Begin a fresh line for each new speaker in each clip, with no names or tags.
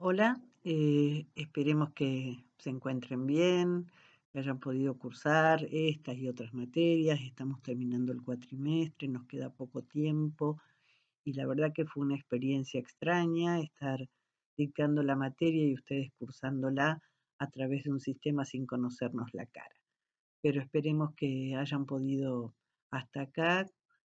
Hola, esperemos que se encuentren bien, que hayan podido cursar estas y otras materias. Estamos terminando el cuatrimestre, nos queda poco tiempo y la verdad que fue una experiencia extraña estar dictando la materia y ustedes cursándola a través de un sistema sin conocernos la cara. Pero esperemos que hayan podido hasta acá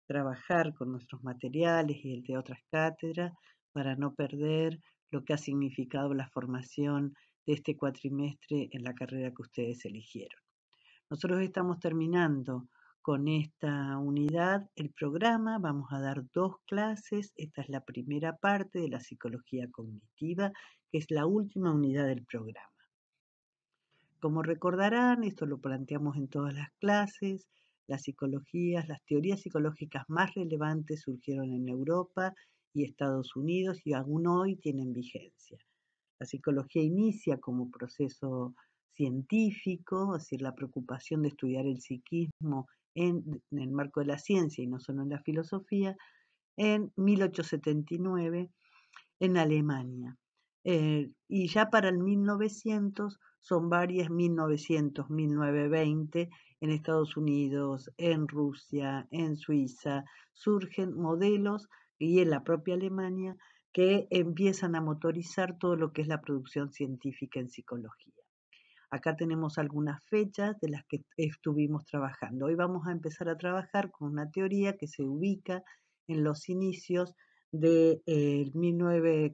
trabajar con nuestros materiales y el de otras cátedras para no perder lo que ha significado la formación de este cuatrimestre en la carrera que ustedes eligieron. Nosotros estamos terminando con esta unidad el programa, vamos a dar 2 clases, esta es la primera parte de la psicología cognitiva, que es la última unidad del programa. Como recordarán, esto lo planteamos en todas las clases, las teorías psicológicas más relevantes surgieron en Europa y Estados Unidos y aún hoy tienen vigencia. La psicología inicia como proceso científico, es decir, la preocupación de estudiar el psiquismo en el marco de la ciencia y no solo en la filosofía, en 1879 en Alemania. Y ya para el 1900 son varias 1900, 1920 en Estados Unidos, en Rusia, en Suiza, surgen modelos y en la propia Alemania que empiezan a motorizar todo lo que es la producción científica en psicología. Acá tenemos algunas fechas de las que estuvimos trabajando. Hoy vamos a empezar a trabajar con una teoría que se ubica en los inicios de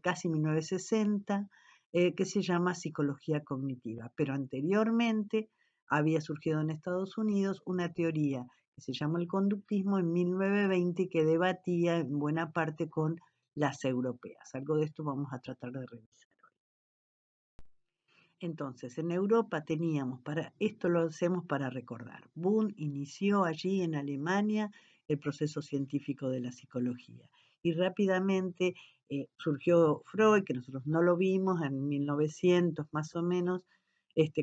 casi 1960, que se llama psicología cognitiva. Pero anteriormente había surgido en Estados Unidos una teoría que se llama el conductismo en 1920 que debatía en buena parte con las europeas. Algo de esto vamos a tratar de revisar. Entonces, en Europa teníamos, esto lo hacemos para recordar, Boone inició allí en Alemania el proceso científico de la psicología y rápidamente surgió Freud, que nosotros no lo vimos en 1900 más o menos,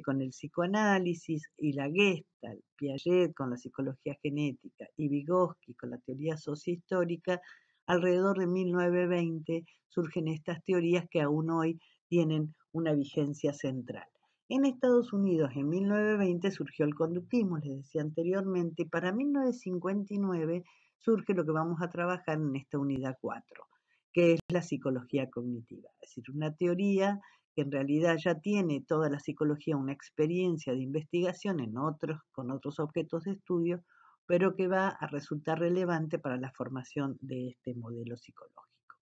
con el psicoanálisis y la Gestalt, Piaget con la psicología genética y Vygotsky con la teoría sociohistórica. Alrededor de 1920 surgen estas teorías que aún hoy tienen una vigencia central. En Estados Unidos, en 1920, surgió el conductismo, les decía anteriormente, y para 1959 surge lo que vamos a trabajar en esta unidad 4, que es la psicología cognitiva, es decir, una teoría que en realidad ya tiene toda la psicología una experiencia de investigación con otros objetos de estudio, pero que va a resultar relevante para la formación de este modelo psicológico.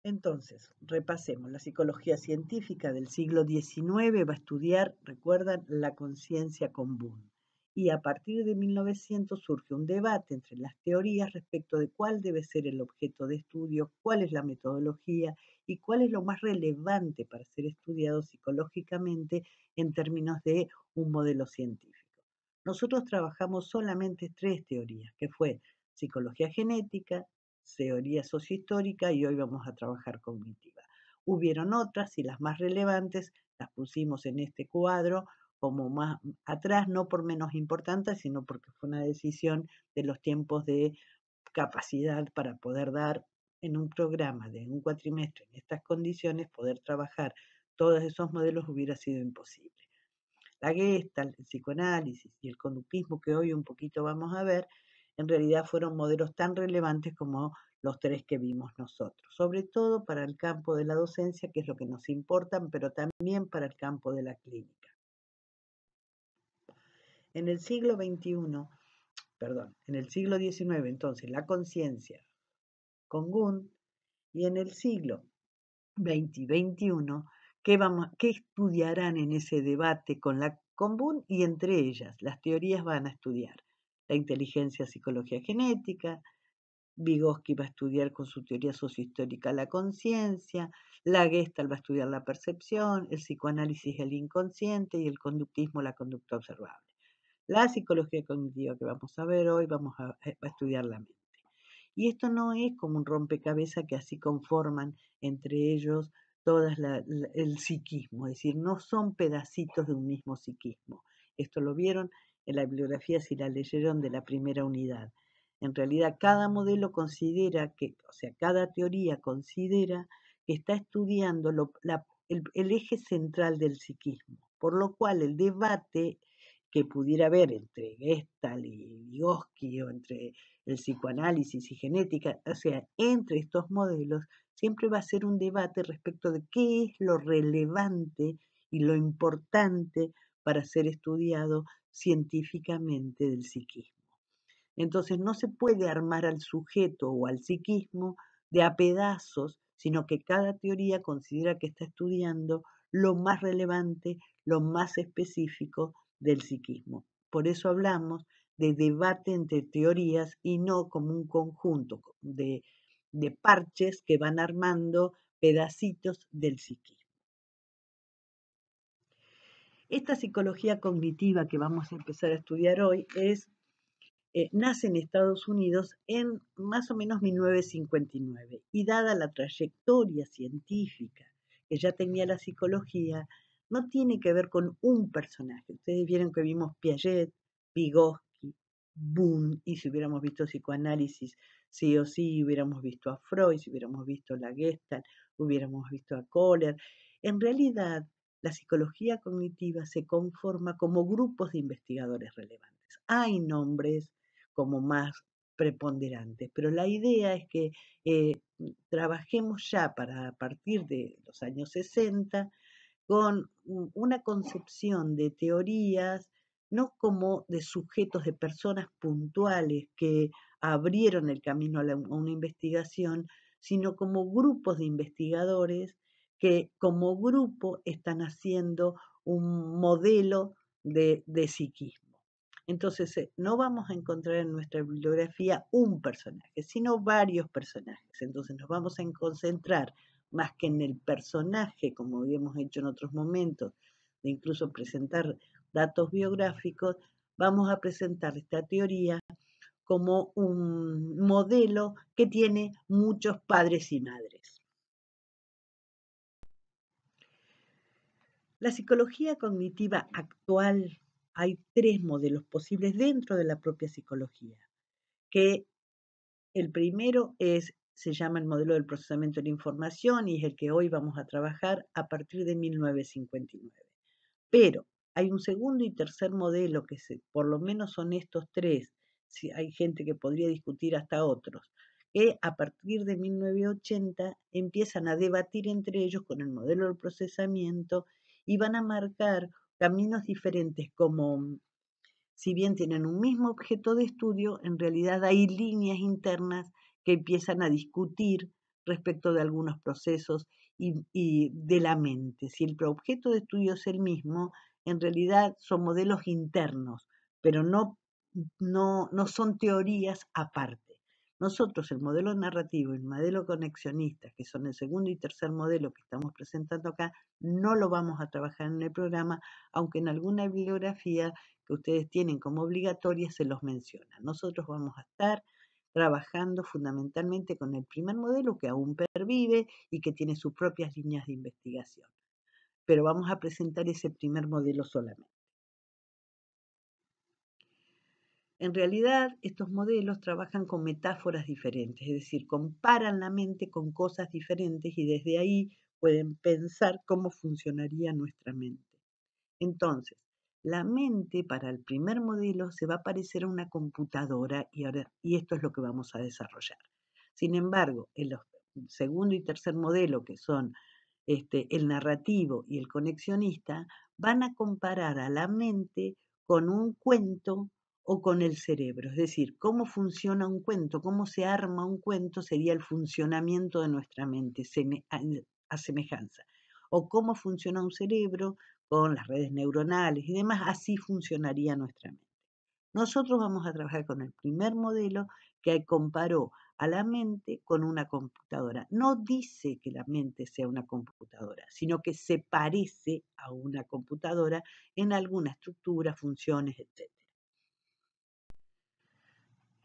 Entonces, repasemos. La psicología científica del siglo XIX va a estudiar, recuerdan, la conciencia común. Y a partir de 1900 surge un debate entre las teorías respecto de cuál debe ser el objeto de estudio, cuál es la metodología y cuál es lo más relevante para ser estudiado psicológicamente en términos de un modelo científico. Nosotros trabajamos solamente 3 teorías, que fue psicología genética, teoría sociohistórica y hoy vamos a trabajar cognitiva. Hubieron otras y las más relevantes las pusimos en este cuadro como más atrás, no por menos importantes, sino porque fue una decisión de los tiempos de capacidad para poder dar en un programa de un cuatrimestre en estas condiciones, poder trabajar todos esos modelos hubiera sido imposible. La Gestalt, el psicoanálisis y el conductismo que hoy un poquito vamos a ver, en realidad fueron modelos tan relevantes como los 3 que vimos nosotros, sobre todo para el campo de la docencia, que es lo que nos importa, pero también para el campo de la clínica. En el siglo XIX, entonces, la conciencia con Gunt, y en el siglo XX y XXI, ¿qué estudiarán en ese debate con Boone? Y entre ellas, las teorías van a estudiar la inteligencia, psicología genética, Vygotsky va a estudiar con su teoría sociohistórica la conciencia, la Gestalt va a estudiar la percepción, el psicoanálisis el inconsciente y el conductismo la conducta observable. La psicología cognitiva que vamos a ver hoy va a estudiar la mente. Y esto no es como un rompecabezas que así conforman entre ellos el psiquismo, es decir, no son pedacitos de un mismo psiquismo. Esto lo vieron en la bibliografía si la leyeron de la primera unidad. En realidad cada modelo considera cada teoría considera que está estudiando el eje central del psiquismo, por lo cual el debate que pudiera haber entre Gestalt y Vygotsky o entre el psicoanálisis y genética, o sea, entre estos modelos, siempre va a ser un debate respecto de qué es lo relevante y lo importante para ser estudiado científicamente del psiquismo. Entonces no se puede armar al sujeto o al psiquismo de a pedazos, sino que cada teoría considera que está estudiando lo más relevante, lo más específico del psiquismo. Por eso hablamos de debate entre teorías y no como un conjunto de parches que van armando pedacitos del psiquismo. Esta psicología cognitiva que vamos a empezar a estudiar hoy nace en Estados Unidos en más o menos 1959 y dada la trayectoria científica que ya tenía la psicología, no tiene que ver con un personaje. Ustedes vieron que vimos Piaget, Vygotsky, Boone, y si hubiéramos visto psicoanálisis, sí o sí, hubiéramos visto a Freud, si hubiéramos visto la Gestalt, hubiéramos visto a Kohler. En realidad, la psicología cognitiva se conforma como grupos de investigadores relevantes. Hay nombres como más preponderantes, pero la idea es que trabajemos ya a partir de los años 60 con una concepción de teorías, no como de sujetos, de personas puntuales que abrieron el camino a una investigación, sino como grupos de investigadores que como grupo están haciendo un modelo de psiquismo. Entonces, no vamos a encontrar en nuestra bibliografía un personaje, sino varios personajes. Entonces, nos vamos a concentrar más que en el personaje, como habíamos hecho en otros momentos, de incluso presentar datos biográficos, vamos a presentar esta teoría como un modelo que tiene muchos padres y madres. La psicología cognitiva actual, hay 3 modelos posibles dentro de la propia psicología, que el primero se llama el modelo del procesamiento de la información y es el que hoy vamos a trabajar a partir de 1959. Pero hay un segundo y tercer modelo que por lo menos son estos 3, si hay gente que podría discutir hasta otros, que a partir de 1980 empiezan a debatir entre ellos con el modelo del procesamiento y van a marcar caminos diferentes como si bien tienen un mismo objeto de estudio, en realidad hay líneas internas que empiezan a discutir respecto de algunos procesos y de la mente. Si el objeto de estudio es el mismo, en realidad son modelos internos, pero no son teorías aparte. Nosotros, el modelo narrativo y el modelo conexionista, que son el segundo y tercer modelo que estamos presentando acá, no lo vamos a trabajar en el programa, aunque en alguna bibliografía que ustedes tienen como obligatoria se los menciona. Nosotros vamos a estar trabajando fundamentalmente con el primer modelo que aún pervive y que tiene sus propias líneas de investigación. Pero vamos a presentar ese primer modelo solamente. En realidad, estos modelos trabajan con metáforas diferentes, es decir, comparan la mente con cosas diferentes y desde ahí pueden pensar cómo funcionaría nuestra mente. Entonces, la mente para el primer modelo se va a parecer a una computadora y esto es lo que vamos a desarrollar. Sin embargo, en los segundo y tercer modelo, que son el narrativo y el conexionista, van a comparar a la mente con un cuento o con el cerebro. Es decir, cómo funciona un cuento, cómo se arma un cuento sería el funcionamiento de nuestra mente, a semejanza. O cómo funciona un cerebro con las redes neuronales y demás, así funcionaría nuestra mente. Nosotros vamos a trabajar con el primer modelo que comparó a la mente con una computadora. No dice que la mente sea una computadora, sino que se parece a una computadora en alguna estructura, funciones, etc.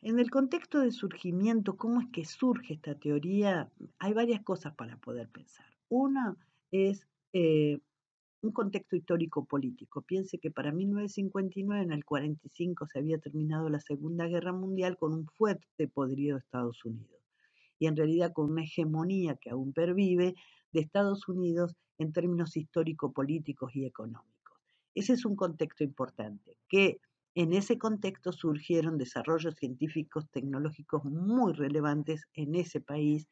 En el contexto de surgimiento, ¿cómo es que surge esta teoría? Hay varias cosas para poder pensar. Una es un contexto histórico-político. Piense que para 1959, en el 45, se había terminado la Segunda Guerra Mundial con un fuerte poderío de Estados Unidos. y en realidad con una hegemonía que aún pervive de Estados Unidos en términos histórico-políticos y económicos. Ese es un contexto importante, que en ese contexto surgieron desarrollos científicos tecnológicos muy relevantes en ese país.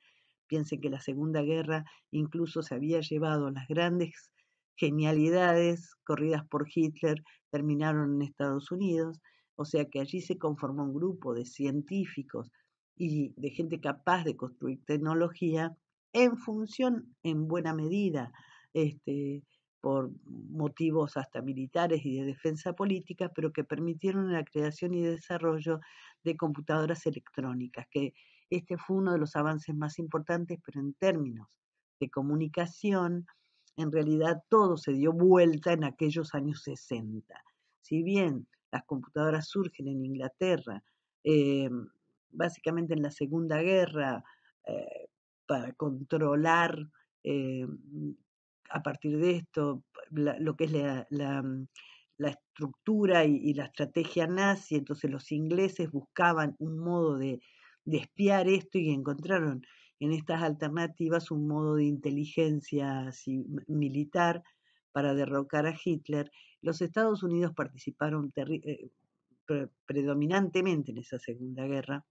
Piensen que la Segunda Guerra incluso se había llevado las grandes genialidades corridas por Hitler, terminaron en Estados Unidos, o sea que allí se conformó un grupo de científicos y de gente capaz de construir tecnología en función, en buena medida, por motivos hasta militares y de defensa política, pero que permitieron la creación y desarrollo de computadoras electrónicas, que este fue uno de los avances más importantes, pero en términos de comunicación, en realidad todo se dio vuelta en aquellos años 60. Si bien las computadoras surgen en Inglaterra, eh, básicamente en la Segunda Guerra, eh, para controlar eh, a partir de esto lo que es la estructura y la estrategia nazi, entonces los ingleses buscaban un modo de espiar esto y encontraron en estas alternativas un modo de inteligencia militar para derrocar a Hitler. Los Estados Unidos participaron predominantemente en esa Segunda Guerra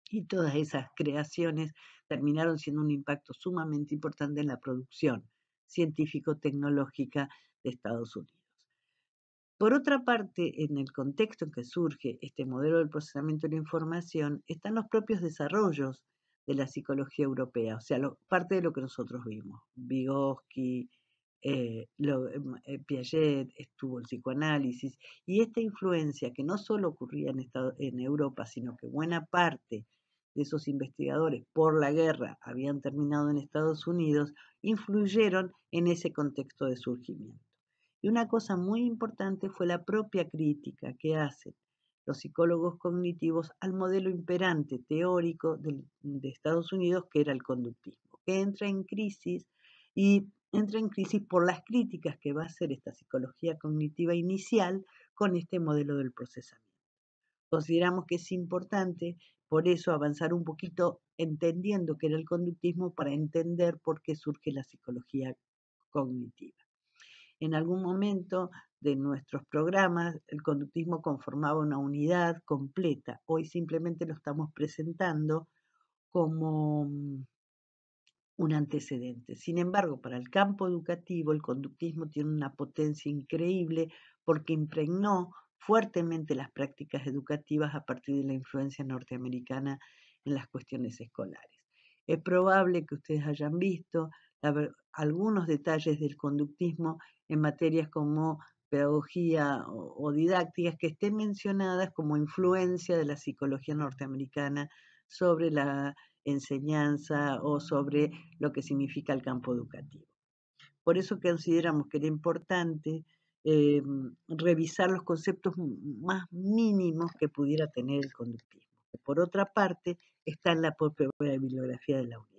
y todas esas creaciones terminaron siendo un impacto sumamente importante en la producción científico-tecnológica de Estados Unidos. Por otra parte, en el contexto en que surge este modelo del procesamiento de la información, están los propios desarrollos de la psicología europea, o sea, parte de lo que nosotros vimos. Vygotsky, Piaget, estuvo el psicoanálisis, y esta influencia que no solo ocurría en Europa, sino que buena parte de esos investigadores por la guerra habían terminado en Estados Unidos, influyeron en ese contexto de surgimiento. Y una cosa muy importante fue la propia crítica que hacen los psicólogos cognitivos al modelo imperante teórico de Estados Unidos, que era el conductismo, que entra en crisis y entra en crisis por las críticas que va a hacer esta psicología cognitiva inicial con este modelo del procesamiento. Consideramos que es importante, por eso, avanzar un poquito entendiendo qué era el conductismo para entender por qué surge la psicología cognitiva. En algún momento de nuestros programas, el conductismo conformaba una unidad completa. Hoy simplemente lo estamos presentando como un antecedente. Sin embargo, para el campo educativo, el conductismo tiene una potencia increíble porque impregnó fuertemente las prácticas educativas a partir de la influencia norteamericana en las cuestiones escolares. Es probable que ustedes hayan visto algunos detalles del conductismo en materias como pedagogía o didácticas que estén mencionadas como influencia de la psicología norteamericana sobre la enseñanza o sobre lo que significa el campo educativo. Por eso consideramos que era importante revisar los conceptos más mínimos que pudiera tener el conductismo, que por otra parte está en la propia bibliografía de la unidad.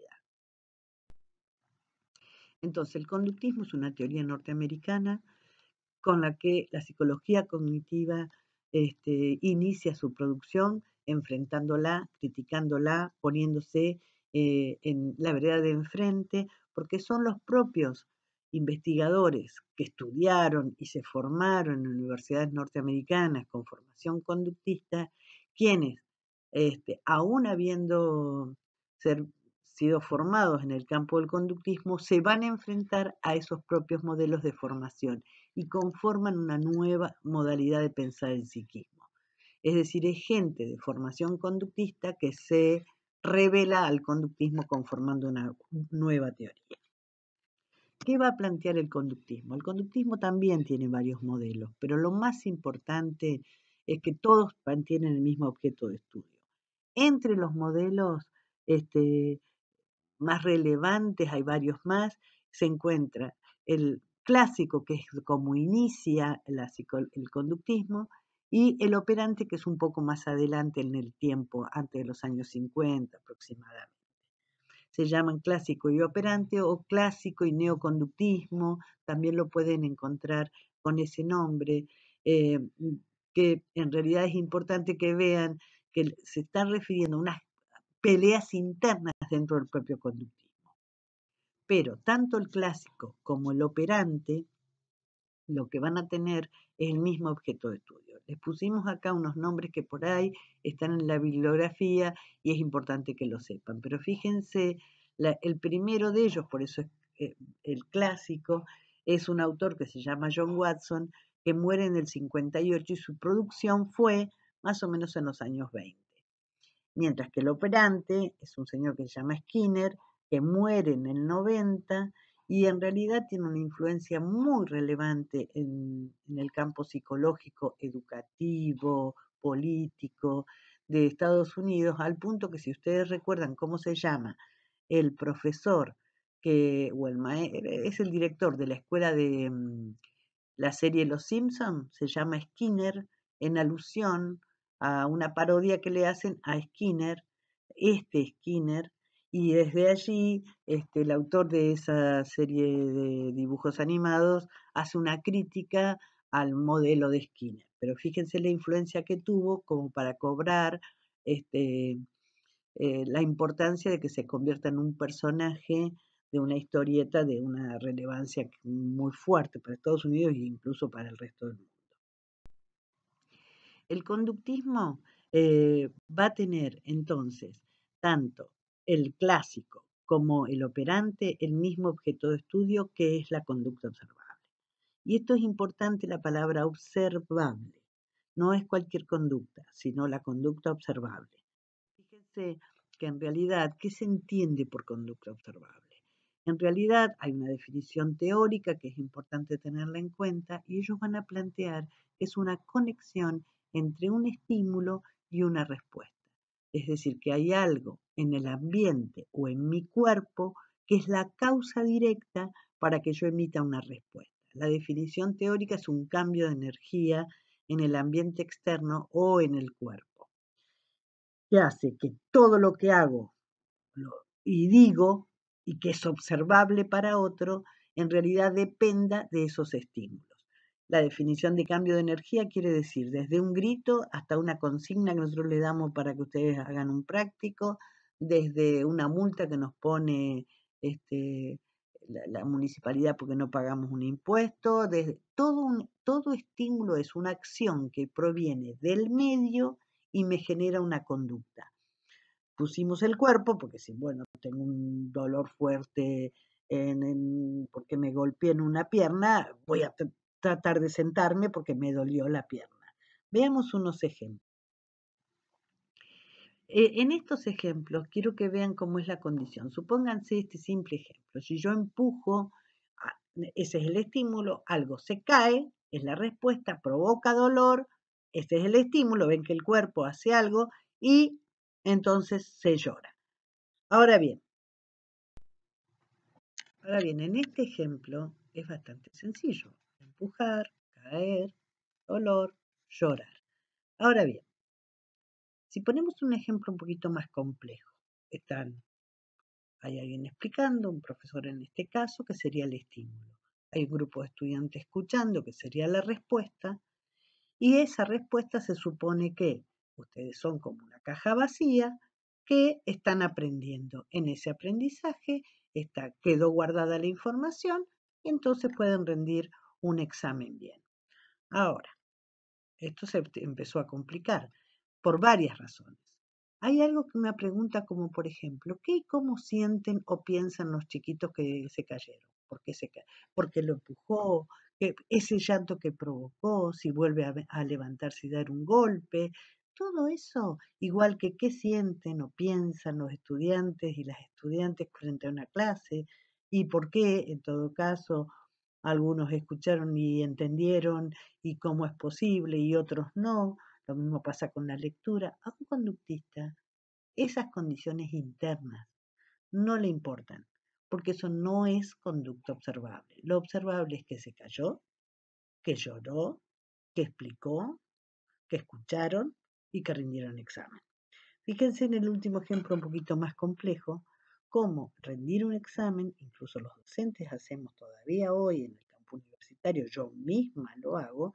Entonces, el conductismo es una teoría norteamericana con la que la psicología cognitiva inicia su producción, enfrentándola, criticándola, poniéndose en la vereda de enfrente, porque son los propios investigadores que estudiaron y se formaron en universidades norteamericanas con formación conductista, quienes, aún habiendo sido formados en el campo del conductismo, se van a enfrentar a esos propios modelos de formación y conforman una nueva modalidad de pensar el psiquismo. Es decir, es gente de formación conductista que se revela al conductismo conformando una nueva teoría. ¿Qué va a plantear el conductismo? El conductismo también tiene varios modelos, pero lo más importante es que todos mantienen el mismo objeto de estudio. Entre los modelos más relevantes, hay varios más, se encuentra el clásico, que es como inicia el conductismo, y el operante, que es un poco más adelante en el tiempo, antes de los años 50 aproximadamente. Se llaman clásico y operante o clásico y neoconductismo, también lo pueden encontrar con ese nombre, que en realidad es importante que vean que se están refiriendo a unas peleas internas dentro del propio conductismo. Pero tanto el clásico como el operante lo que van a tener es el mismo objeto de estudio. Les pusimos acá unos nombres que por ahí están en la bibliografía y es importante que lo sepan. Pero fíjense, el primero de ellos, por eso es el clásico, es un autor que se llama John Watson, que muere en el 58 y su producción fue más o menos en los años 20. Mientras que el operante es un señor que se llama Skinner, que muere en el 90 y en realidad tiene una influencia muy relevante en el campo psicológico, educativo, político de Estados Unidos, al punto que si ustedes recuerdan cómo se llama el profesor o el maestro, es el director de la escuela de la serie Los Simpson, se llama Skinner en alusión a una parodia que le hacen a Skinner, Skinner, y desde allí el autor de esa serie de dibujos animados hace una crítica al modelo de Skinner. Pero fíjense la influencia que tuvo como para cobrar la importancia de que se convierta en un personaje de una historieta de una relevancia muy fuerte para Estados Unidos e incluso para el resto del mundo. El conductismo va a tener entonces tanto el clásico como el operante el mismo objeto de estudio que es la conducta observable. Y esto es importante, la palabra observable. No es cualquier conducta, sino la conducta observable. Fíjense que en realidad, ¿qué se entiende por conducta observable? En realidad hay una definición teórica que es importante tenerla en cuenta y ellos van a plantear que es una conexión entre un estímulo y una respuesta. Es decir, que hay algo en el ambiente o en mi cuerpo que es la causa directa para que yo emita una respuesta. La definición teórica es un cambio de energía en el ambiente externo o en el cuerpo, que hace que todo lo que hago y digo y que es observable para otro, en realidad dependa de esos estímulos. La definición de cambio de energía quiere decir desde un grito hasta una consigna que nosotros le damos para que ustedes hagan un práctico, desde una multa que nos pone la municipalidad porque no pagamos un impuesto, desde todo estímulo es una acción que proviene del medio y me genera una conducta. Pusimos el cuerpo, porque si, bueno, tengo un dolor fuerte porque me golpeé en una pierna, voy a tratar de sentarme porque me dolió la pierna. Veamos unos ejemplos. En estos ejemplos quiero que vean cómo es la condición. Supónganse este simple ejemplo. Si yo empujo, ese es el estímulo, algo se cae, es la respuesta, provoca dolor, ese es el estímulo, ven que el cuerpo hace algo y entonces se llora. Ahora bien, en este ejemplo es bastante sencillo. Empujar, caer, dolor, llorar. Ahora bien, si ponemos un ejemplo un poquito más complejo, hay alguien explicando, un profesor en este caso, que sería el estímulo. Hay un grupo de estudiantes escuchando, que sería la respuesta, y esa respuesta se supone que ustedes son como una caja vacía que están aprendiendo. En ese aprendizaje quedó guardada la información y entonces pueden rendir un examen bien. Ahora, esto se empezó a complicar por varias razones. Hay algo que me pregunta como, por ejemplo, ¿qué y cómo sienten o piensan los chiquitos que se cayeron? ¿Por qué se caen? ¿Porque lo empujó? Ese llanto que provocó, si vuelve a levantarse y dar un golpe, todo eso, igual que qué sienten o piensan los estudiantes y las estudiantes frente a una clase, y por qué, en todo caso, algunos escucharon y entendieron y cómo es posible y otros no. Lo mismo pasa con la lectura. A un conductista, esas condiciones internas no le importan, porque eso no es conducta observable. Lo observable es que se cayó, que lloró, que explicó, que escucharon y que rindieron examen. Fíjense en el último ejemplo un poquito más complejo, cómo rendir un examen, incluso los docentes hacemos todavía hoy en el campo universitario, yo misma lo hago,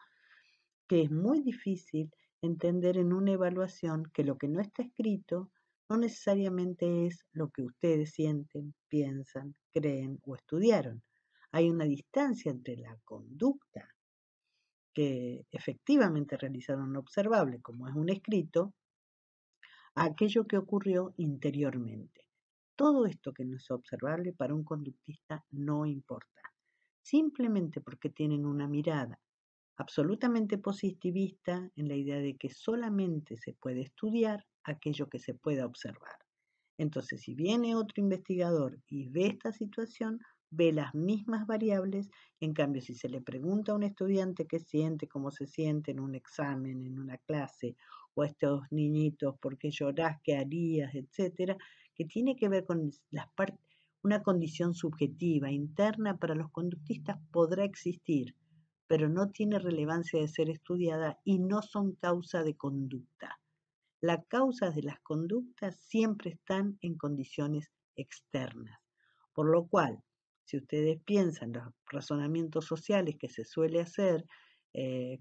que es muy difícil entender en una evaluación que lo que no está escrito no necesariamente es lo que ustedes sienten, piensan, creen o estudiaron. Hay una distancia entre la conducta que efectivamente realizaron observable, como es un escrito, a aquello que ocurrió interiormente. Todo esto que no es observable para un conductista no importa, simplemente porque tienen una mirada absolutamente positivista en la idea de que solamente se puede estudiar aquello que se pueda observar. Entonces, si viene otro investigador y ve esta situación, ve las mismas variables. En cambio, si se le pregunta a un estudiante qué siente, cómo se siente en un examen, en una clase, o a estos niñitos, por qué llorás, qué harías, etcétera, que tiene que ver con una condición subjetiva, interna, para los conductistas podrá existir, pero no tiene relevancia de ser estudiada y no son causa de conducta. Las causas de las conductas siempre están en condiciones externas, por lo cual, si ustedes piensan los razonamientos sociales que se suele hacer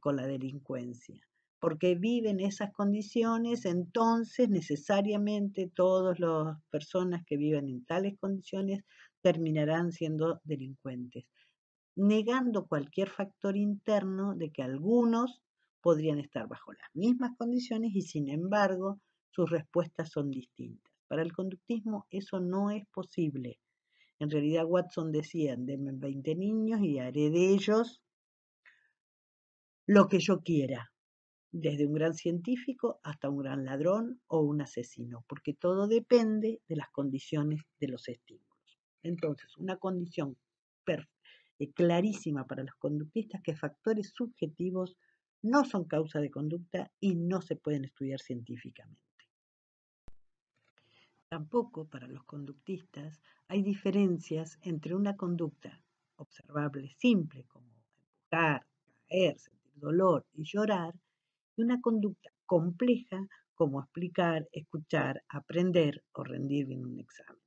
con la delincuencia, porque viven esas condiciones, entonces necesariamente todas las personas que viven en tales condiciones terminarán siendo delincuentes, negando cualquier factor interno de que algunos podrían estar bajo las mismas condiciones y sin embargo sus respuestas son distintas. Para el conductismo eso no es posible. En realidad Watson decía, denme 20 niños y haré de ellos lo que yo quiera, desde un gran científico hasta un gran ladrón o un asesino, porque todo depende de las condiciones de los estímulos. Entonces, una condición clarísima para los conductistas que factores subjetivos no son causa de conducta y no se pueden estudiar científicamente. Tampoco para los conductistas hay diferencias entre una conducta observable simple como empujar, caer, sentir dolor y llorar y una conducta compleja como explicar, escuchar, aprender o rendir bien un examen.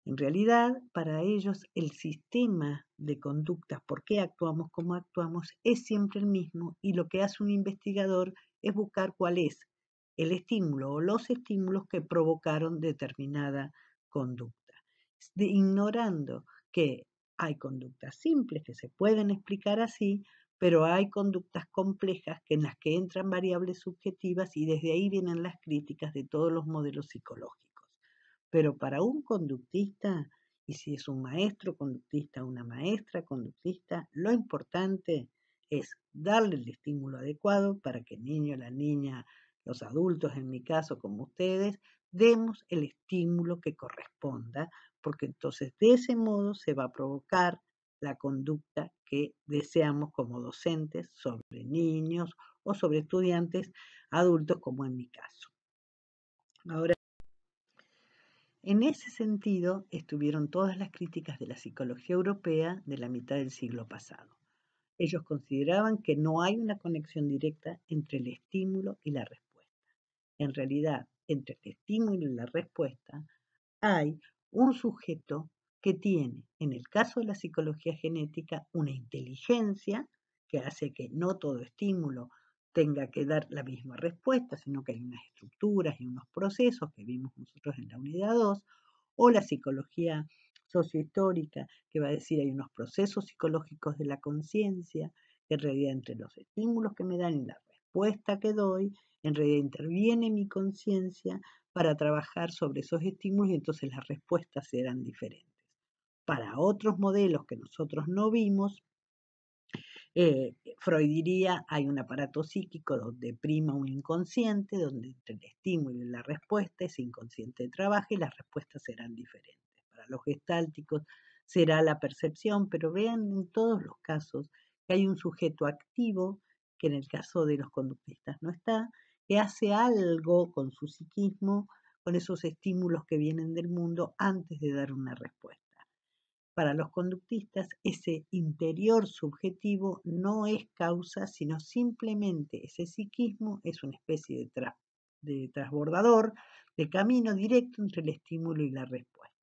En realidad, para ellos el sistema de conductas, por qué actuamos como actuamos, es siempre el mismo y lo que hace un investigador es buscar cuál es el estímulo o los estímulos que provocaron determinada conducta, ignorando que hay conductas simples que se pueden explicar así, pero hay conductas complejas en las que entran variables subjetivas y desde ahí vienen las críticas de todos los modelos psicológicos. Pero para un conductista, y si es un maestro conductista, una maestra conductista, lo importante es darle el estímulo adecuado para que el niño, la niña, los adultos, en mi caso, como ustedes, demos el estímulo que corresponda, porque entonces de ese modo se va a provocar la conducta que deseamos como docentes sobre niños o sobre estudiantes adultos, como en mi caso. Ahora, en ese sentido estuvieron todas las críticas de la psicología europea de la mitad del siglo pasado. Ellos consideraban que no hay una conexión directa entre el estímulo y la respuesta. En realidad, entre el estímulo y la respuesta hay un sujeto que tiene, en el caso de la psicología genética, una inteligencia que hace que no todo estímulo tenga que dar la misma respuesta, sino que hay unas estructuras y unos procesos que vimos nosotros en la unidad 2, o la psicología sociohistórica, que va a decir hay unos procesos psicológicos de la conciencia, que en realidad entre los estímulos que me dan y la respuesta que doy, en realidad interviene mi conciencia para trabajar sobre esos estímulos y entonces las respuestas serán diferentes. Para otros modelos que nosotros no vimos, Freud diría, hay un aparato psíquico donde prima un inconsciente, donde entre el estímulo y la respuesta ese inconsciente trabaja y las respuestas serán diferentes. Para los gestálticos será la percepción, pero vean en todos los casos que hay un sujeto activo, que en el caso de los conductistas no está, que hace algo con su psiquismo, con esos estímulos que vienen del mundo antes de dar una respuesta. Para los conductistas, ese interior subjetivo no es causa, sino simplemente ese psiquismo es una especie de transbordador, de camino directo entre el estímulo y la respuesta.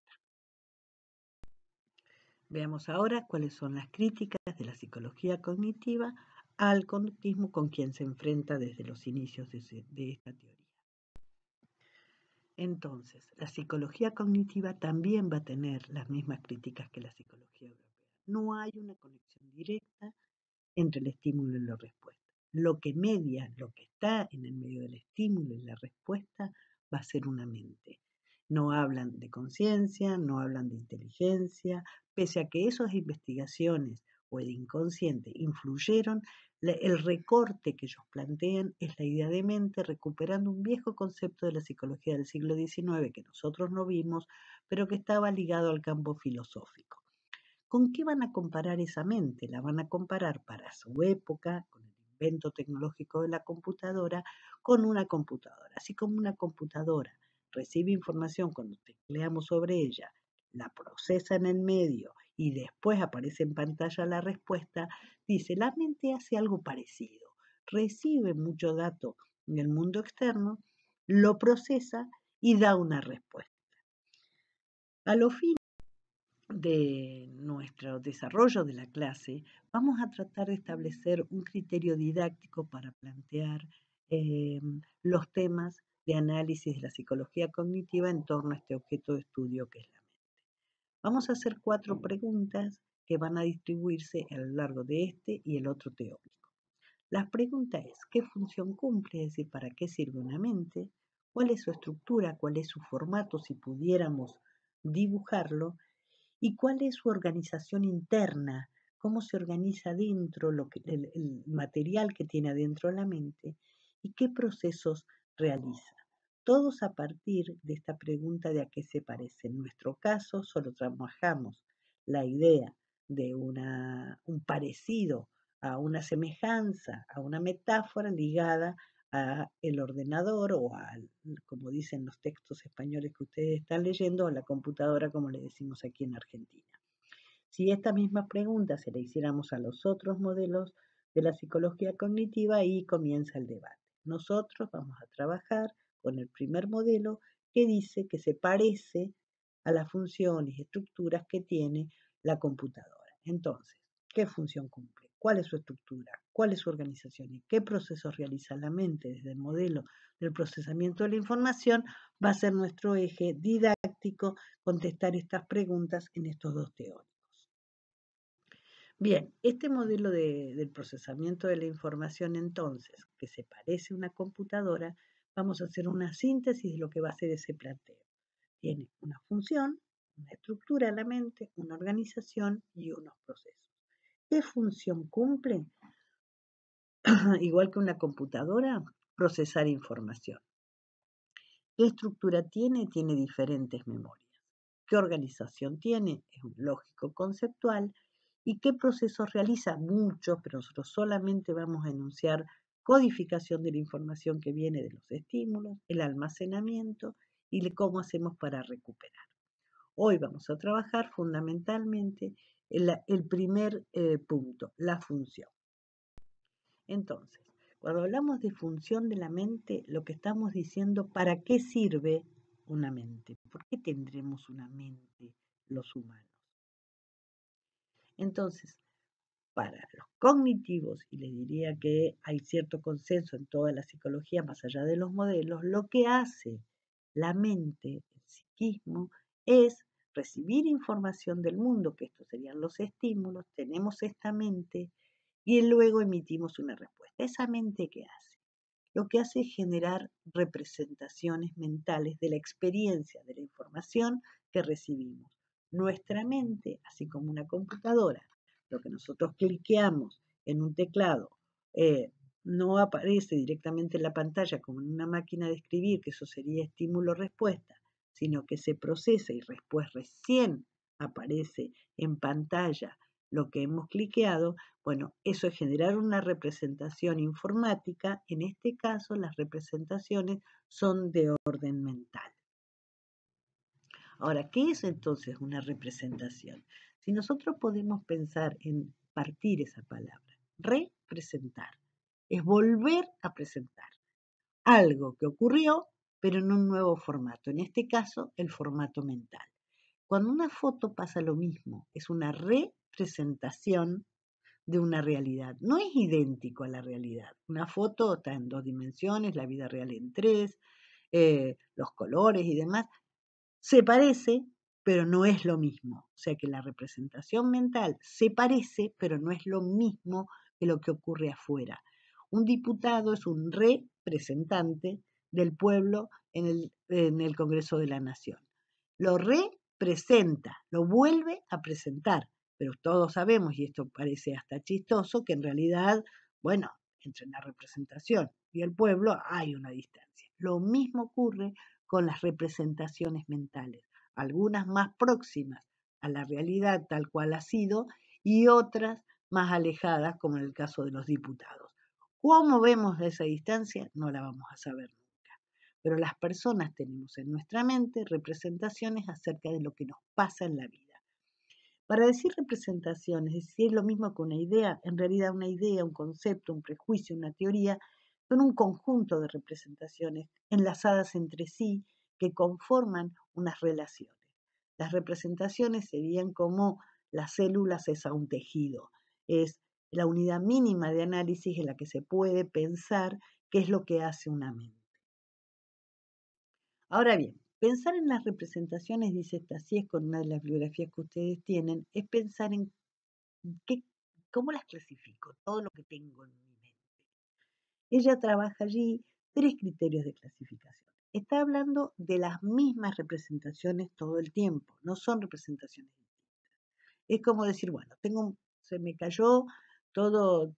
Veamos ahora cuáles son las críticas de la psicología cognitiva al conductismo con quien se enfrenta desde los inicios de esta teoría. Entonces, la psicología cognitiva también va a tener las mismas críticas que la psicología europea. No hay una conexión directa entre el estímulo y la respuesta. Lo que media, lo que está en el medio del estímulo y la respuesta va a ser una mente. No hablan de conciencia, no hablan de inteligencia, pese a que esas investigaciones o el inconsciente influyeron, el recorte que ellos plantean es la idea de mente recuperando un viejo concepto de la psicología del siglo XIX que nosotros no vimos, pero que estaba ligado al campo filosófico. ¿Con qué van a comparar esa mente? La van a comparar para su época, con el invento tecnológico de la computadora, con una computadora. Así como una computadora recibe información cuando tecleamos sobre ella, la procesa en el medio y después aparece en pantalla la respuesta, dice, la mente hace algo parecido. Recibe mucho dato en el mundo externo, lo procesa y da una respuesta. A lo fin de nuestro desarrollo de la clase, vamos a tratar de establecer un criterio didáctico para plantear los temas de análisis de la psicología cognitiva en torno a este objeto de estudio que es la mente. Vamos a hacer 4 preguntas que van a distribuirse a lo largo de este y el otro teórico. La pregunta es, ¿qué función cumple? Es decir, ¿para qué sirve una mente? ¿Cuál es su estructura? ¿Cuál es su formato? Si pudiéramos dibujarlo. ¿Y cuál es su organización interna? ¿Cómo se organiza dentro el material que tiene adentro la mente? ¿Y qué procesos realiza? Todos a partir de esta pregunta de a qué se parece. En nuestro caso, solo trabajamos la idea de un parecido, a una semejanza, a una metáfora ligada a el ordenador o como dicen los textos españoles que ustedes están leyendo, a la computadora, como le decimos aquí en Argentina. Si esta misma pregunta se la hiciéramos a los otros modelos de la psicología cognitiva, ahí comienza el debate. Nosotros vamos a trabajar con el primer modelo que dice que se parece a las funciones y estructuras que tiene la computadora. Entonces, ¿qué función cumple? ¿Cuál es su estructura? ¿Cuál es su organización? ¿Y qué procesos realiza la mente desde el modelo del procesamiento de la información? Va a ser nuestro eje didáctico contestar estas preguntas en estos 2 teóricos. Bien, este modelo del procesamiento de la información entonces, que se parece a una computadora, vamos a hacer una síntesis de lo que va a ser ese planteo. Tiene una función, una estructura en la mente, una organización y unos procesos. ¿Qué función cumple? Igual que una computadora, procesar información. ¿Qué estructura tiene? Tiene diferentes memorias. ¿Qué organización tiene? Es un lógico conceptual. ¿Y qué procesos realiza? Muchos, pero nosotros solamente vamos a enunciar codificación de la información que viene de los estímulos, el almacenamiento y cómo hacemos para recuperar. Hoy vamos a trabajar fundamentalmente el primer punto, la función. Entonces, cuando hablamos de función de la mente, lo que estamos diciendo, ¿para qué sirve una mente? ¿Por qué tendremos una mente los humanos? Entonces, para los cognitivos, y les diría que hay cierto consenso en toda la psicología, más allá de los modelos, lo que hace la mente, el psiquismo, es recibir información del mundo, que estos serían los estímulos, tenemos esta mente y luego emitimos una respuesta. ¿Esa mente qué hace? Lo que hace es generar representaciones mentales de la experiencia, de la información que recibimos. Nuestra mente, así como una computadora, lo que nosotros cliqueamos en un teclado, no aparece directamente en la pantalla como en una máquina de escribir, que eso sería estímulo-respuesta, sino que se procesa y después recién aparece en pantalla lo que hemos cliqueado. Bueno, eso es generar una representación informática. En este caso, las representaciones son de orden mental. Ahora, ¿qué es entonces una representación? Si nosotros podemos pensar en partir esa palabra, representar, es volver a presentar algo que ocurrió, pero en un nuevo formato, en este caso, el formato mental. Cuando una foto pasa lo mismo, es una representación de una realidad. No es idéntico a la realidad. Una foto está en 2 dimensiones, la vida real en 3, los colores y demás, se parece, pero no es lo mismo. O sea que la representación mental se parece, pero no es lo mismo que lo que ocurre afuera. Un diputado es un representante del pueblo en el Congreso de la Nación. Lo representa, lo vuelve a presentar, pero todos sabemos, y esto parece hasta chistoso, que en realidad, bueno, entre la representación y el pueblo hay una distancia. Lo mismo ocurre con las representaciones mentales, algunas más próximas a la realidad tal cual ha sido y otras más alejadas, como en el caso de los diputados. ¿Cómo vemos esa distancia? No la vamos a saber nunca. Pero las personas tenemos en nuestra mente representaciones acerca de lo que nos pasa en la vida. Para decir representaciones, si es lo mismo que una idea, en realidad una idea, un concepto, un prejuicio, una teoría, son un conjunto de representaciones enlazadas entre sí que conforman unas relaciones. Las representaciones serían como las células es a un tejido, es la unidad mínima de análisis en la que se puede pensar qué es lo que hace una mente. Ahora bien, pensar en las representaciones, dice Stassies con una de las bibliografías que ustedes tienen, es pensar en ¿qué, cómo las clasifico? Todo lo que tengo en mi mente. Ella trabaja allí 3 criterios de clasificación. Está hablando de las mismas representaciones todo el tiempo, no son representaciones distintas. Es como decir, bueno, se me cayó todo,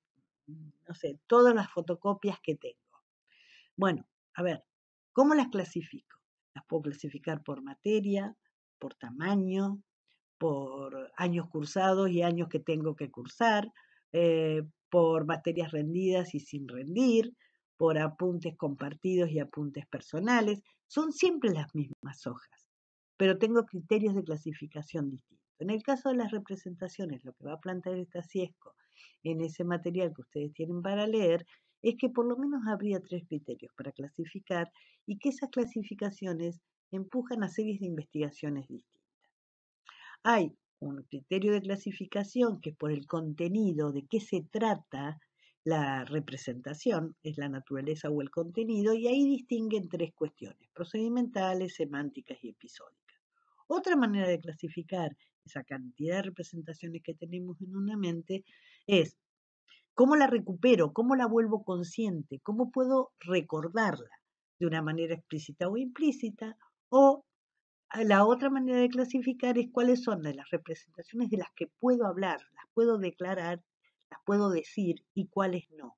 no sé, todas las fotocopias que tengo. Bueno, a ver, ¿cómo las clasifico? Las puedo clasificar por materia, por tamaño, por años cursados y años que tengo que cursar, por materias rendidas y sin rendir, por apuntes compartidos y apuntes personales. Son siempre las mismas hojas, pero tengo criterios de clasificación distintos. En el caso de las representaciones, lo que va a plantear esta Ciesco en ese material que ustedes tienen para leer, es que por lo menos habría 3 criterios para clasificar y que esas clasificaciones empujan a series de investigaciones distintas. Hay un criterio de clasificación que es por el contenido, de qué se trata la representación, es la naturaleza o el contenido, y ahí distinguen 3 cuestiones, procedimentales, semánticas y episódicas. Otra manera de clasificar esa cantidad de representaciones que tenemos en una mente es cómo la recupero, cómo la vuelvo consciente, cómo puedo recordarla de una manera explícita o implícita, o la otra manera de clasificar es cuáles son de las representaciones de las que puedo hablar, las puedo declarar, las puedo decir y cuáles no.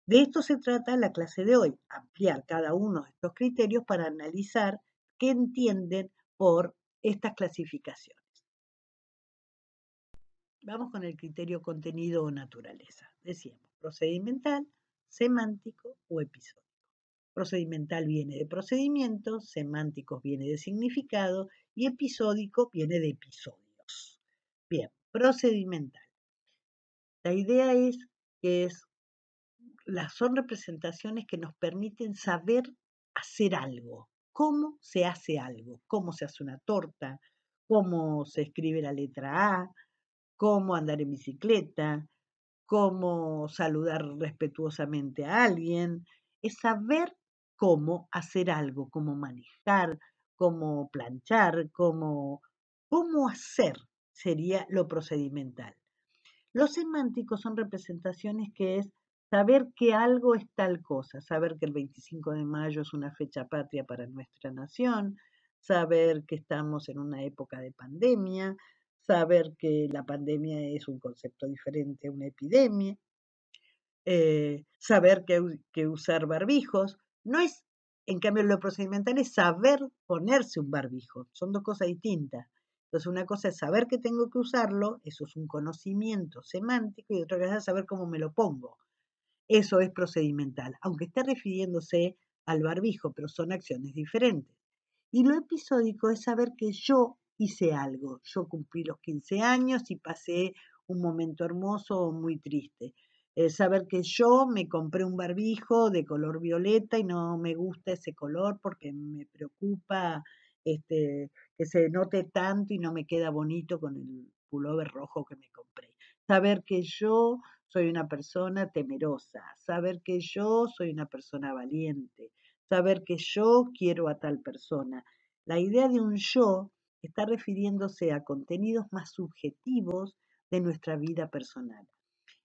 De esto se trata la clase de hoy, ampliar cada uno de estos criterios para analizar qué entienden por estas clasificaciones. Vamos con el criterio contenido o naturaleza. Decíamos procedimental, semántico o episódico. Procedimental viene de procedimiento, semánticos viene de significado y episódico viene de episodios. Bien, procedimental. La idea es que son representaciones que nos permiten saber hacer algo, cómo se hace algo, cómo se hace una torta, cómo se escribe la letra A, cómo andar en bicicleta, cómo saludar respetuosamente a alguien, es saber cómo hacer algo, cómo manejar, cómo planchar, cómo hacer sería lo procedimental. Los semánticos son representaciones que es saber que algo es tal cosa, saber que el 25 de mayo es una fecha patria para nuestra nación, saber que estamos en una época de pandemia, saber que la pandemia es un concepto diferente a una epidemia, saber que usar barbijos. No es, en cambio, lo procedimental es saber ponerse un barbijo, son 2 cosas distintas. Entonces, una cosa es saber que tengo que usarlo, eso es un conocimiento semántico, y otra cosa es saber cómo me lo pongo. Eso es procedimental, aunque esté refiriéndose al barbijo, pero son acciones diferentes. Y lo episódico es saber que yo hice algo. Yo cumplí los 15 años y pasé un momento hermoso o muy triste. Saber que yo me compré un barbijo de color violeta y no me gusta ese color porque me preocupa que se note tanto y no me queda bonito con el pullover rojo que me compré. Saber que yo soy una persona temerosa, saber que yo soy una persona valiente, saber que yo quiero a tal persona. La idea de un yo está refiriéndose a contenidos más subjetivos de nuestra vida personal.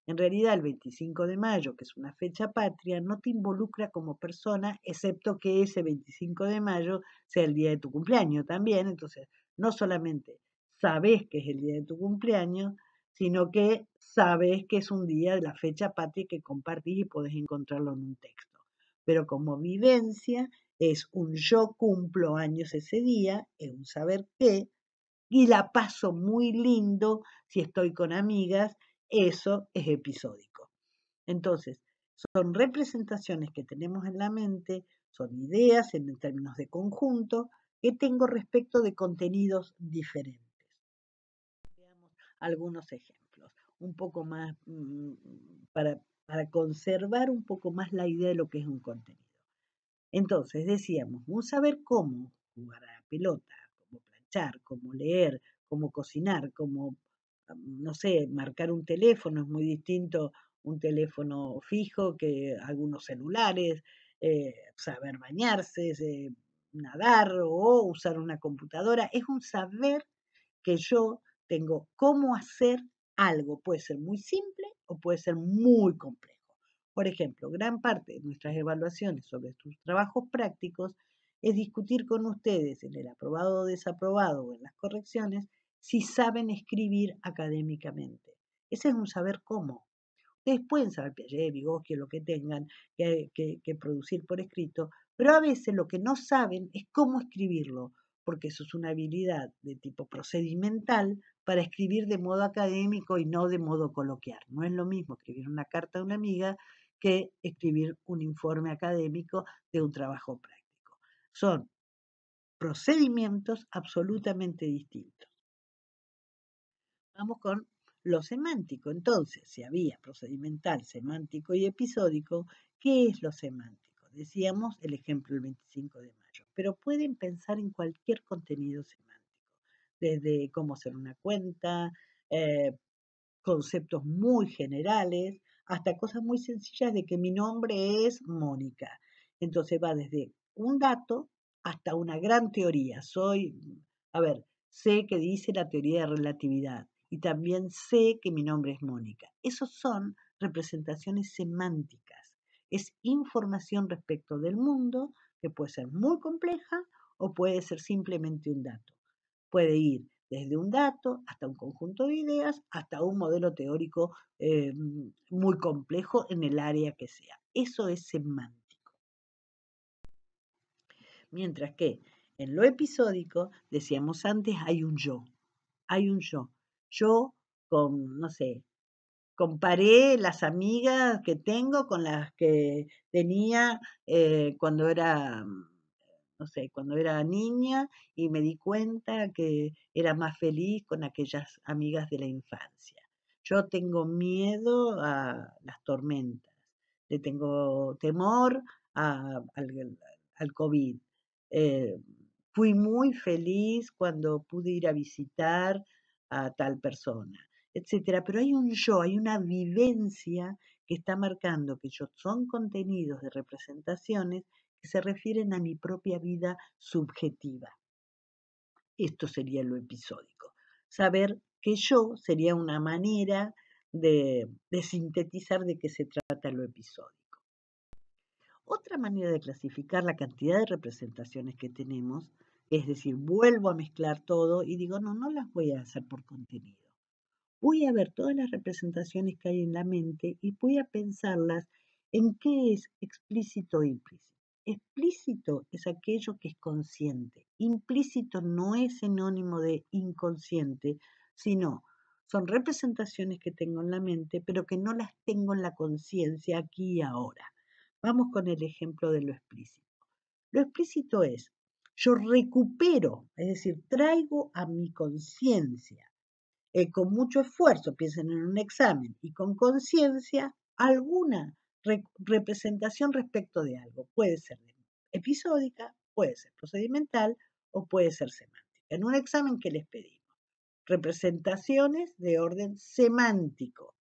En realidad, el 25 de mayo, que es una fecha patria, no te involucra como persona, excepto que ese 25 de mayo sea el día de tu cumpleaños también. Entonces, no solamente sabes que es el día de tu cumpleaños, sino que sabes que es un día de la fecha patria que compartís y podés encontrarlo en un texto. Pero como vivencia, es un yo cumplo años ese día, es un saber qué, y la paso muy lindo si estoy con amigas, eso es episódico. Entonces, son representaciones que tenemos en la mente, son ideas en términos de conjunto que tengo respecto de contenidos diferentes. Veamos algunos ejemplos, un poco más para conservar un poco más la idea de lo que es un contenido. Entonces, decíamos, un saber cómo jugar a la pelota, cómo planchar, cómo leer, cómo cocinar, cómo, no sé, marcar un teléfono, es muy distinto un teléfono fijo que algunos celulares, saber bañarse, nadar o usar una computadora, es un saber que yo tengo cómo hacer algo. Puede ser muy simple o puede ser muy complejo. Por ejemplo, gran parte de nuestras evaluaciones sobre sus trabajos prácticos es discutir con ustedes en el aprobado o desaprobado o en las correcciones si saben escribir académicamente. Ese es un saber cómo. Ustedes pueden saber Piaget, Vygotsky, lo que tengan que producir por escrito, pero a veces lo que no saben es cómo escribirlo, porque eso es una habilidad de tipo procedimental para escribir de modo académico y no de modo coloquial. No es lo mismo escribir una carta a una amiga que escribir un informe académico de un trabajo práctico. Son procedimientos absolutamente distintos. Vamos con lo semántico. Entonces, si había procedimental, semántico y episódico, ¿qué es lo semántico? Decíamos el ejemplo el 25 de mayo, pero pueden pensar en cualquier contenido semántico, desde cómo hacer una cuenta, eh, conceptos muy generales, hasta cosas muy sencillas de que mi nombre es Mónica. Entonces va desde un dato hasta una gran teoría. A ver, sé que dice la teoría de relatividad y también sé que mi nombre es Mónica. Esos son representaciones semánticas. Es información respecto del mundo que puede ser muy compleja o puede ser simplemente un dato. Puede ir desde un dato hasta un conjunto de ideas, hasta un modelo teórico muy complejo en el área que sea. Eso es semántico. Mientras que en lo episódico, decíamos antes, hay un yo. Hay un yo. Yo con, no sé, comparé las amigas que tengo con las que tenía cuando era no sé, cuando era niña y me di cuenta que era más feliz con aquellas amigas de la infancia. Yo tengo miedo a las tormentas, le tengo temor al COVID. Eh, Fui muy feliz cuando pude ir a visitar a tal persona, etcétera. Pero hay un yo, hay una vivencia que está marcando que son contenidos de representaciones que se refieren a mi propia vida subjetiva. Esto sería lo episódico. Saber que yo sería una manera de sintetizar de qué se trata lo episódico. Otra manera de clasificar la cantidad de representaciones que tenemos, es decir, vuelvo a mezclar todo y digo, no, no las voy a hacer por contenido. Voy a ver todas las representaciones que hay en la mente y voy a pensarlas en qué es explícito e implícito. Explícito es aquello que es consciente. Implícito no es sinónimo de inconsciente, sino son representaciones que tengo en la mente, pero que no las tengo en la conciencia aquí y ahora. Vamos con el ejemplo de lo explícito. Lo explícito es, yo recupero, es decir, traigo a mi conciencia con mucho esfuerzo, piensen en un examen, y con conciencia, alguna representación respecto de algo. Puede ser episódica, puede ser procedimental o puede ser semántica. En un examen, ¿qué les pedimos? Representaciones de orden semántico,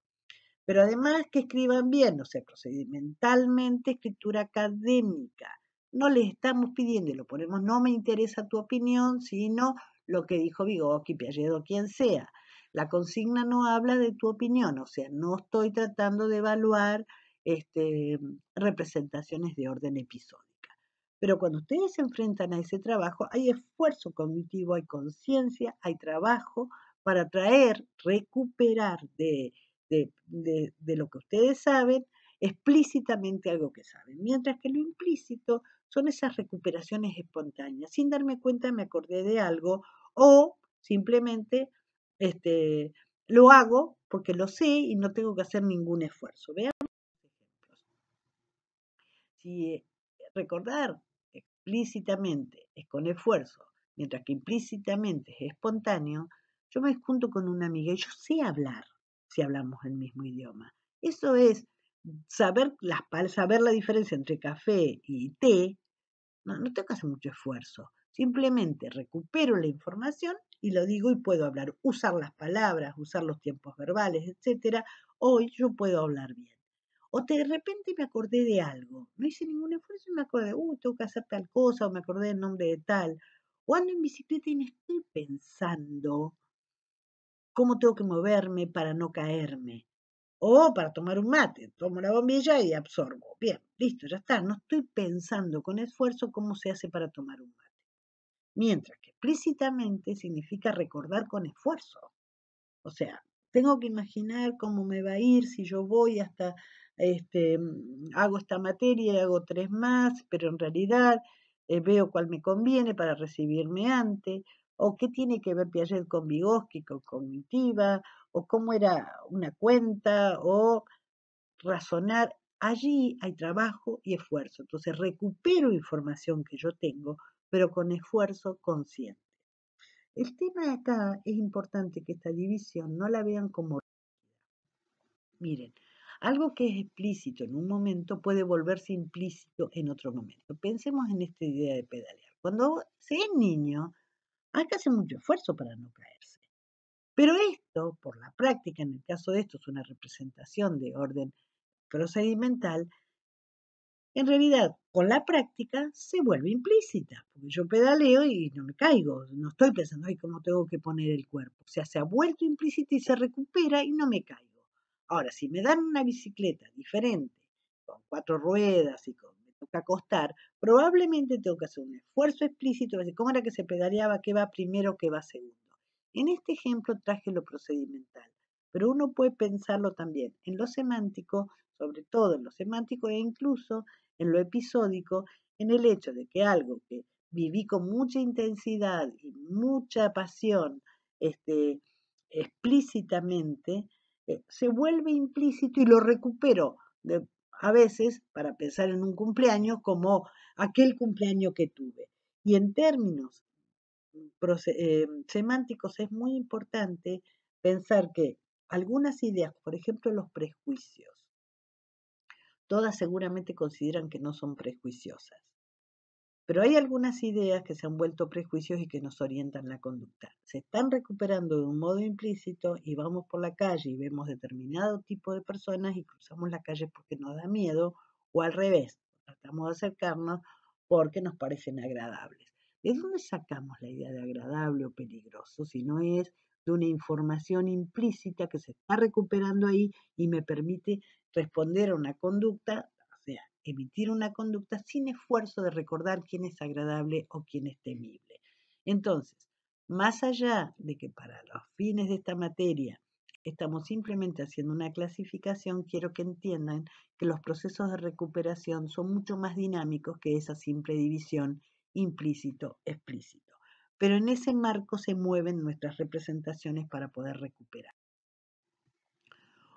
pero además que escriban bien, o sea, procedimentalmente, escritura académica, no les estamos pidiendo, y lo ponemos, no me interesa tu opinión, sino lo que dijo Vygotsky, Piaget o quien sea. La consigna no habla de tu opinión, o sea, no estoy tratando de evaluar representaciones de orden episódica. Pero cuando ustedes se enfrentan a ese trabajo, hay esfuerzo cognitivo, hay conciencia, hay trabajo para traer, recuperar de lo que ustedes saben, explícitamente algo que saben. Mientras que lo implícito son esas recuperaciones espontáneas. Sin darme cuenta me acordé de algo o simplemente lo hago porque lo sé y no tengo que hacer ningún esfuerzo. Veamos ejemplos. Si recordar explícitamente es con esfuerzo, mientras que implícitamente es espontáneo, yo me junto con una amiga y yo sé hablar si hablamos el mismo idioma. Eso es saber la diferencia entre café y té. No tengo que hacer mucho esfuerzo. Simplemente recupero la información y lo digo y puedo hablar, usar las palabras, usar los tiempos verbales, etc. Hoy yo puedo hablar bien. O de repente me acordé de algo, no hice ningún esfuerzo y me acordé, tengo que hacer tal cosa, o me acordé del nombre de tal. O ando en bicicleta y no estoy pensando cómo tengo que moverme para no caerme. O para tomar un mate, tomo la bombilla y absorbo. Bien, listo, ya está. No estoy pensando con esfuerzo cómo se hace para tomar un mate. Mientras que explícitamente significa recordar con esfuerzo. O sea, tengo que imaginar cómo me va a ir si yo voy hasta, hago esta materia y hago 3 más, pero en realidad veo cuál me conviene para recibirme antes, o qué tiene que ver Piaget con Vygotsky, con cognitiva, o cómo era una cuenta, o razonar. Allí hay trabajo y esfuerzo. Entonces recupero información que yo tengo, pero con esfuerzo consciente. El tema acá es importante que esta división no la vean como... Miren, algo que es explícito en un momento puede volverse implícito en otro momento. Pensemos en esta idea de pedalear. Cuando se es niño, hay que hacer mucho esfuerzo para no caerse. Pero esto, por la práctica, en el caso de esto es una representación de orden procedimental, en realidad, con la práctica se vuelve implícita, porque yo pedaleo y no me caigo, no estoy pensando, ay, cómo tengo que poner el cuerpo. O sea, se ha vuelto implícita y se recupera y no me caigo. Ahora, si me dan una bicicleta diferente, con 4 ruedas y me toca acostar, probablemente tengo que hacer un esfuerzo explícito, decir, ¿cómo era que se pedaleaba? ¿Qué va primero? ¿Qué va segundo? En este ejemplo traje lo procedimental, pero uno puede pensarlo también en lo semántico, sobre todo en lo semántico e incluso en lo episódico, en el hecho de que algo que viví con mucha intensidad y mucha pasión explícitamente, se vuelve implícito y lo recupero a veces para pensar en un cumpleaños como aquel cumpleaños que tuve. Y en términos semánticos es muy importante pensar que algunas ideas, por ejemplo los prejuicios, todas seguramente consideran que no son prejuiciosas. Pero hay algunas ideas que se han vuelto prejuicios y que nos orientan la conducta. Se están recuperando de un modo implícito y vamos por la calle y vemos determinado tipo de personas y cruzamos la calle porque nos da miedo o al revés, tratamos de acercarnos porque nos parecen agradables. ¿De dónde sacamos la idea de agradable o peligroso? Si no es de una información implícita que se está recuperando ahí y me permite responder a una conducta, o sea, emitir una conducta sin esfuerzo de recordar quién es agradable o quién es temible. Entonces, más allá de que para los fines de esta materia estamos simplemente haciendo una clasificación, quiero que entiendan que los procesos de recuperación son mucho más dinámicos que esa simple división implícito-explícito. Pero en ese marco se mueven nuestras representaciones para poder recuperar.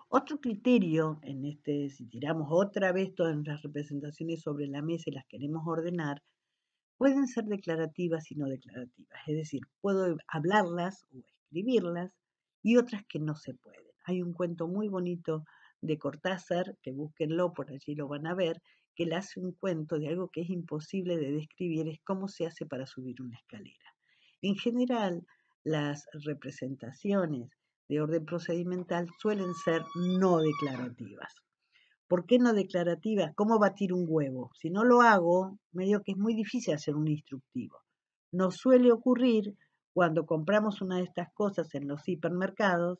Otro criterio, si tiramos otra vez todas las representaciones sobre la mesa y las queremos ordenar, pueden ser declarativas y no declarativas. Es decir, puedo hablarlas o escribirlas y otras que no se pueden. Hay un cuento muy bonito de Cortázar, que búsquenlo, por allí lo van a ver, que él hace un cuento de algo que es imposible de describir, es cómo se hace para subir una escalera. En general, las representaciones de orden procedimental suelen ser no declarativas. ¿Por qué no declarativa? ¿Cómo batir un huevo? Si no lo hago, medio que es muy difícil hacer un instructivo. Nos suele ocurrir cuando compramos una de estas cosas en los hipermercados,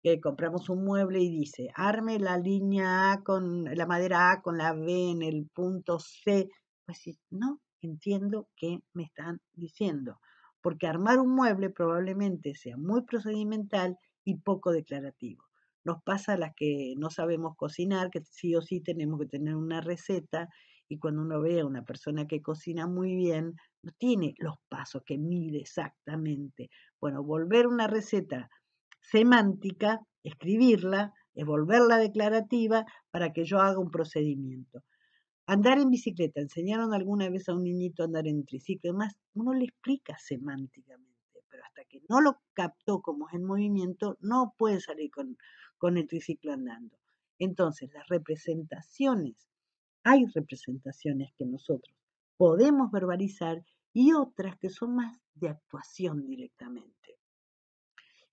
que compramos un mueble y dice, arme la línea A con la madera A con la B en el punto C. Pues si no entiendo qué me están diciendo, porque armar un mueble probablemente sea muy procedimental y poco declarativo. Nos pasa a las que no sabemos cocinar, que sí o sí tenemos que tener una receta, y cuando uno ve a una persona que cocina muy bien, no tiene los pasos que mide exactamente. Bueno, volver una receta semántica, escribirla, volverla declarativa para que yo haga un procedimiento. Andar en bicicleta, ¿enseñaron alguna vez a un niñito a andar en triciclo? Además, uno le explica semánticamente, pero hasta que no lo captó como es en movimiento, no puede salir con el triciclo andando. Entonces, las representaciones, hay representaciones que nosotros podemos verbalizar y otras que son más de actuación directamente.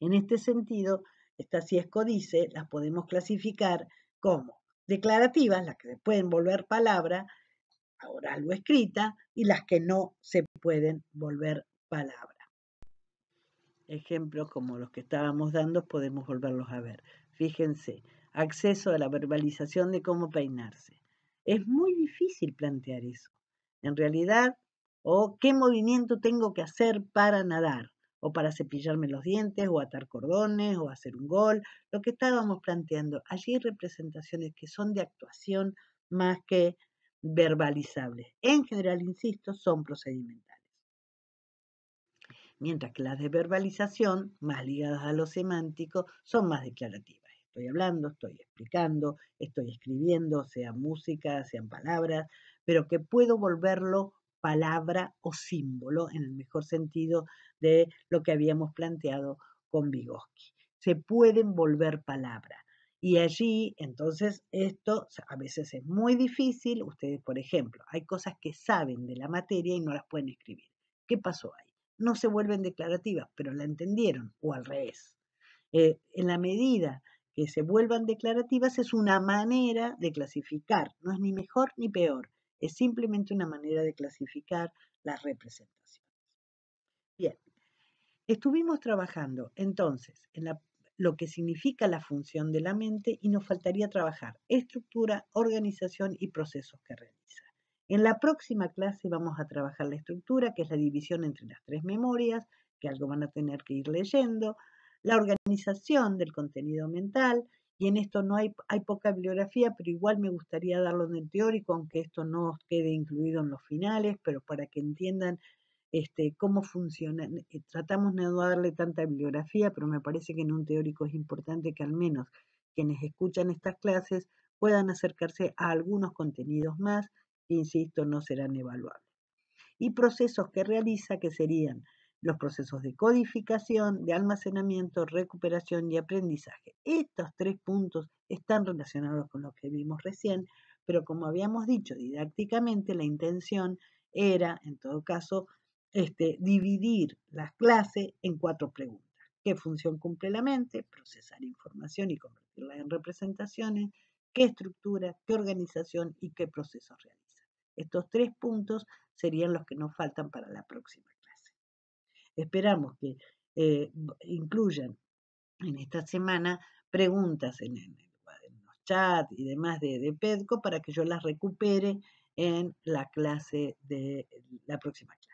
En este sentido, esta Ciesco dice, las podemos clasificar como declarativas, las que se pueden volver palabra, oral o escrita, y las que no se pueden volver palabra. Ejemplos como los que estábamos dando podemos volverlos a ver. Fíjense, acceso a la verbalización de cómo peinarse. Es muy difícil plantear eso. En realidad, o qué movimiento tengo que hacer para nadar, o para cepillarme los dientes, o atar cordones, o hacer un gol, lo que estábamos planteando. Allí hay representaciones que son de actuación más que verbalizables. En general, insisto, son procedimentales. Mientras que las de verbalización, más ligadas a lo semántico, son más declarativas. Estoy hablando, estoy explicando, estoy escribiendo, sea música, sean palabras, pero que puedo volverlo palabra o símbolo, en el mejor sentido de lo que habíamos planteado con Vygotsky. Se pueden volver palabra. Y allí, entonces, esto a veces es muy difícil. Ustedes, por ejemplo, hay cosas que saben de la materia y no las pueden escribir. ¿Qué pasó ahí? No se vuelven declarativas, pero la entendieron, o al revés. En la medida que se vuelvan declarativas es una manera de clasificar, no es ni mejor ni peor, es simplemente una manera de clasificar las representaciones. Bien, estuvimos trabajando entonces en lo que significa la función de la mente y nos faltaría trabajar estructura, organización y procesos que realiza. En la próxima clase vamos a trabajar la estructura, que es la división entre las tres memorias, que algo van a tener que ir leyendo, la organización del contenido mental, y en esto no hay poca bibliografía, pero igual me gustaría darlo en el teórico, aunque esto no quede incluido en los finales, pero para que entiendan cómo funciona. Tratamos de no darle tanta bibliografía, pero me parece que en un teórico es importante que al menos quienes escuchan estas clases puedan acercarse a algunos contenidos más que, insisto, no serán evaluables. Y procesos que realiza, que serían los procesos de codificación, de almacenamiento, recuperación y aprendizaje. Estos tres puntos están relacionados con lo que vimos recién, pero como habíamos dicho didácticamente, la intención era, en todo caso, dividir las clases en 4 preguntas. ¿Qué función cumple la mente? Procesar información y convertirla en representaciones. ¿Qué estructura? ¿Qué organización? ¿Y qué procesos realiza? Estos 3 puntos serían los que nos faltan para la próxima clase. Esperamos que incluyan en esta semana preguntas en los chats y demás de PEDCO para que yo las recupere en la clase de la próxima clase.